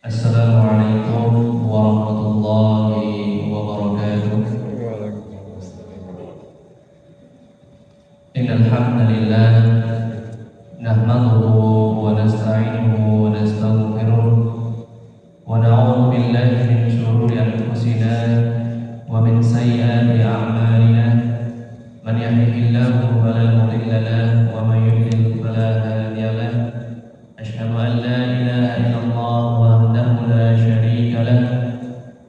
Assalamualaikum warahmatullahi wabarakatuh. Innal hamdalillah nahmaduhu wa nasta'inuhu wa nastaghfiruh wa na'udzu billahi min shururi anfusina wa min sayyiati a'malina. Man yahdihillahu fala mudilla lahu wa man yudlil fala hadiya lahu. Asyhadu an la ilaha illallah wahdahu la syarika lah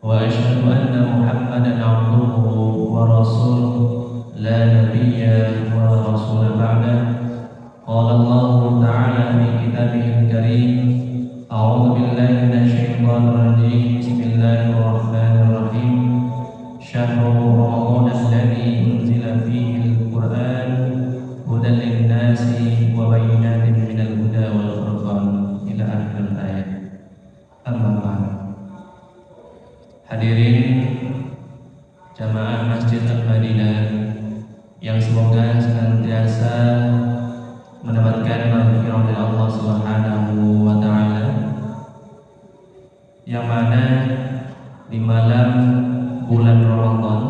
wa asyhadu anna Muhammadan 'abduhu wa rasuluh la nabiyya wa la rasula ba'dah. Qala Allah ta'ala fi kitabihil karim, a'udzu billahi minasyaitonir rajim. Bismillahirrahmanirrahim. Syahrul Ramadan alladzi unzila fihi al-Qur'an hudan lin-nasi wa bayyinatin minal huda wal furqan ila akhir ayat. Amma ba'd. Hadirin jamaah Masjid Al-Madinah yang semoga senantiasa mendapatkan maghfirah dari Allah Subhanahu wa taala, yang mana di malam bulan Ramadan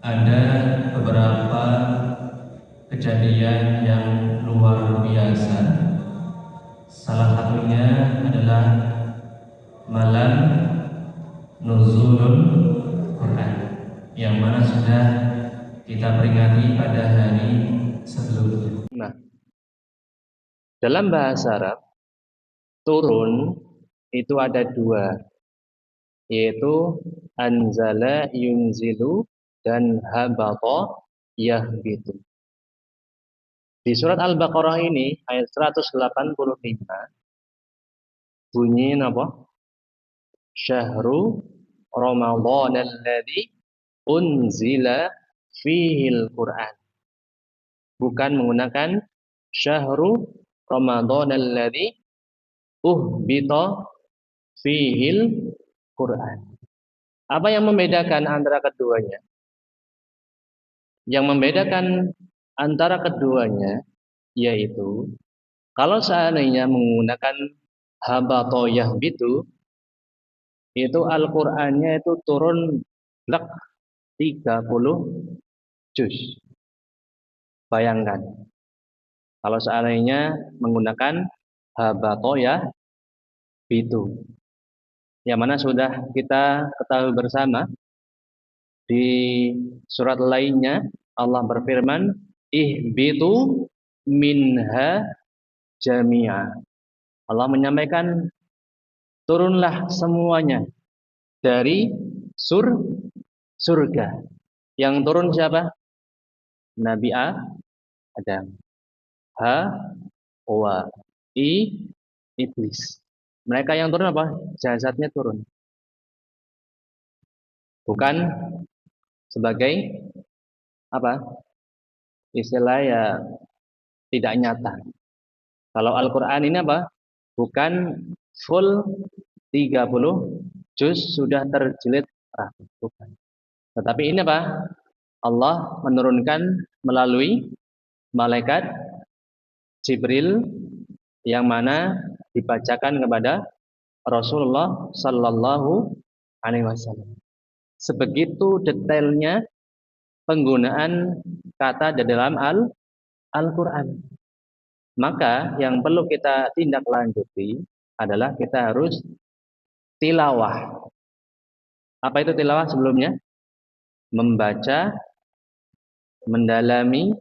ada beberapa kejadian yang luar biasa. Salah satunya adalah malam nuzulul Quran, yang mana sudah kita peringati pada hari sebelumnya. Nah, dalam bahasa Arab, turun itu ada dua, yaitu anzala yunzilu dan habata yahbitu. Di surat Al-Baqarah ini ayat 185 bunyi apa? Syahru Ramadan alladzi unzila fihil Quran. Bukan menggunakan syahru Ramadan alladzi uhbita fihil Quran. Apa yang membedakan antara keduanya? Yang membedakan antara keduanya yaitu kalau seandainya menggunakan habata yahbitu, itu Al-Qur'annya itu turun blek 30 juz. Bayangkan kalau seandainya menggunakan habata yahbitu, yang mana sudah kita ketahui bersama di surat lainnya Allah berfirman, ihbitu minha jami'a. Allah menyampaikan turunlah semuanya dari surga. Yang turun siapa? Nabi Adam. Hawa, iblis. Mereka yang turun apa? Jasadnya turun. Bukan sebagai apa? Istilah ya tidak nyata. Kalau Al-Qur'an ini apa? Bukan full 30 juz sudah terjilid rapi, bukan. Tetapi ini apa? Allah menurunkan melalui malaikat Jibril, yang mana dibacakan kepada Rasulullah Sallallahu Alaihi Wasallam. Sebegitu detailnya penggunaan kata di dalam Al-Quran. Maka yang perlu kita tindak lanjuti adalah kita harus tilawah. Apa itu tilawah sebelumnya? Membaca, mendalami,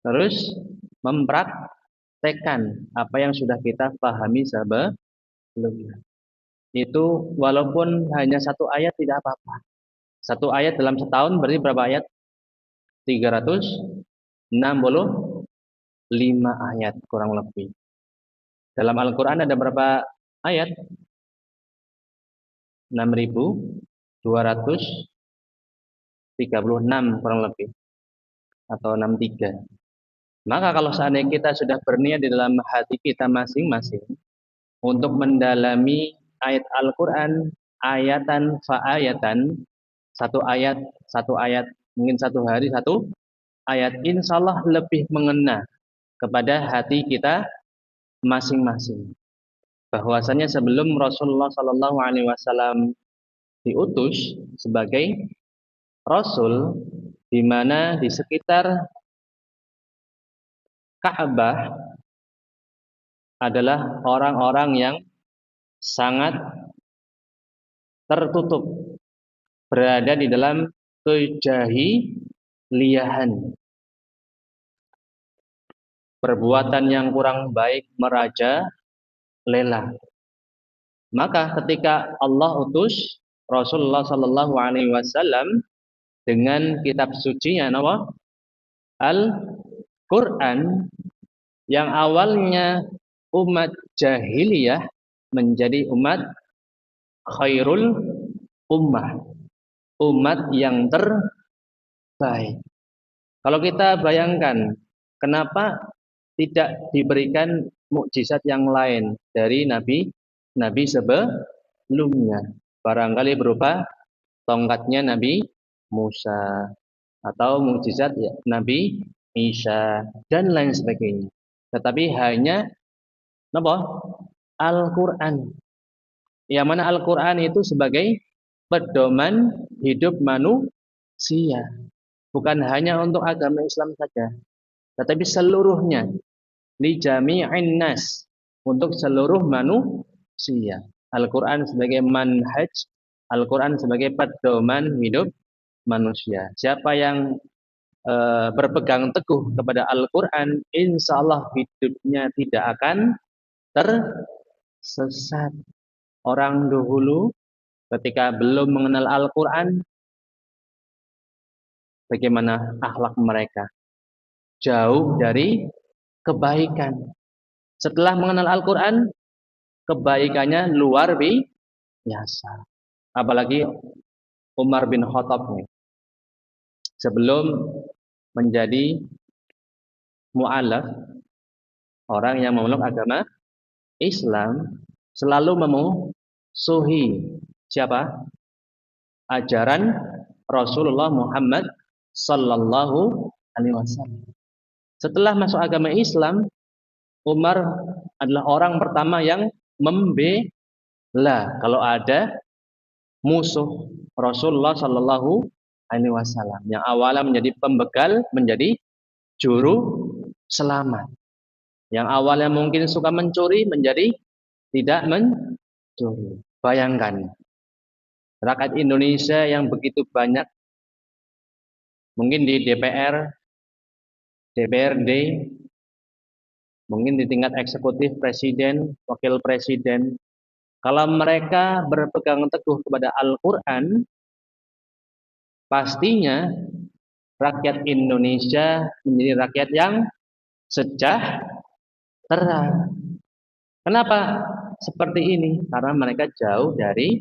terus mempraktekkan apa yang sudah kita pahami sebelumnya. Itu walaupun hanya satu ayat tidak apa-apa. Satu ayat dalam setahun berarti berapa ayat? 365 ayat kurang lebih. Dalam Al-Quran ada berapa ayat? 6.236 kurang lebih, atau 63. Maka kalau seandainya kita sudah berniat di dalam hati kita masing-masing untuk mendalami ayat Al-Quran ayatan fa ayatan, satu ayat, mungkin satu hari satu ayat, insya Allah lebih mengena kepada hati kita masing-masing. Bahwasanya sebelum Rasulullah Shallallahu Alaihi Wasallam diutus sebagai Rasul, di mana di sekitar Ka'bah adalah orang-orang yang sangat tertutup, berada di dalam kejahiliahan, perbuatan yang kurang baik merajalela. Maka ketika Allah utus Rasulullah Shallallahu Alaihi Wasallam dengan kitab sucinya nama Al-Quran, yang awalnya umat jahiliyah menjadi umat khairul ummah, umat yang terbaik. Kalau kita bayangkan, kenapa tidak diberikan mukjizat yang lain dari nabi sebelumnya? Barangkali berupa tongkatnya Nabi Musa atau mukjizat Nabi Isa dan lain sebagainya. Tetapi hanya apa? Al-Quran. Yang mana Al-Quran itu sebagai pedoman hidup manusia. Bukan hanya untuk agama Islam saja, tetapi seluruhnya. Li jami'in nas, untuk seluruh manusia. Al-Quran sebagai manhaj, Al-Quran sebagai pedoman hidup manusia. Siapa yang berpegang teguh kepada Al-Quran, insya Allah hidupnya tidak akan tersesat. Orang dahulu ketika belum mengenal Al-Quran, bagaimana akhlak mereka? Jauh dari kebaikan. Setelah mengenal Al-Quran, kebaikannya luar biasa. Apalagi Umar bin Khattab nih. Sebelum menjadi mu'alaf, orang yang memeluk agama Islam, selalu memusuhi siapa? Ajaran Rasulullah Muhammad sallallahu alaihi wasallam. Setelah masuk agama Islam, Umar adalah orang pertama yang membela kalau ada musuh Rasulullah sallallahu alaihi wasallam yang awalnya menjadi pembegal menjadi juru selamat. Yang awalnya mungkin suka mencuri menjadi tidak mencuri. Bayangkan rakyat Indonesia yang begitu banyak, mungkin di DPR, DPRD, mungkin di tingkat eksekutif, presiden, wakil presiden, kalau mereka berpegang teguh kepada Al-Quran, pastinya rakyat Indonesia menjadi rakyat yang sejahtera. Kenapa seperti ini? Karena mereka jauh dari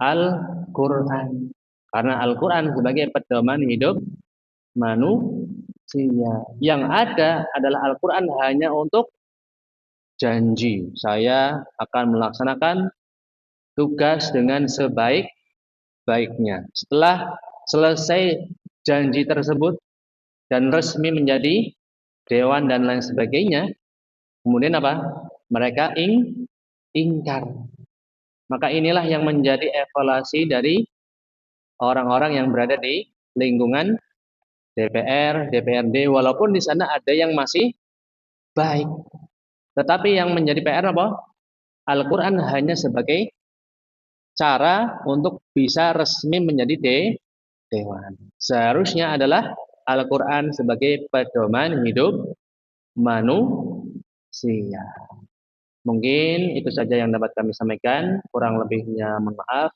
Al-Quran. Karena Al-Quran sebagai pedoman hidup manusia. Yang ada adalah Al-Quran hanya untuk janji. Saya akan melaksanakan tugas dengan sebaik-baiknya. Setelah selesai janji tersebut dan resmi menjadi dewan dan lain sebagainya, kemudian apa? Mereka ingkar. Maka inilah yang menjadi evaluasi dari orang-orang yang berada di lingkungan DPR, DPRD, walaupun di sana ada yang masih baik. Tetapi yang menjadi PR apa? Al-Quran hanya sebagai cara untuk bisa resmi menjadi dewan. Seharusnya adalah Al-Quran sebagai pedoman hidup manusia. Mungkin itu saja yang dapat kami sampaikan. Kurang lebihnya mohon maaf.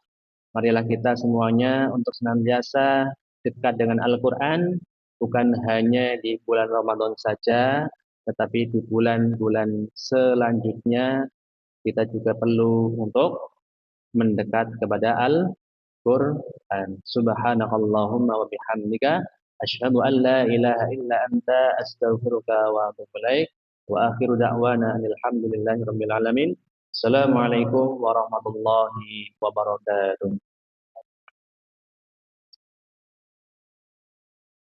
Marilah kita semuanya untuk senantiasa dekat dengan Al-Quran, bukan hanya di bulan Ramadan saja, tetapi di bulan-bulan selanjutnya kita juga perlu untuk mendekat kepada Al-Quran. Subhanakallahumma wa bihamdika asyhadu an la ilaha illa anta astaghfiruka wa atubu ilaik. Wa akhiru da'wana alhamdulillahi rabbil alamin. Assalamualaikum warahmatullahi wabarakatuh.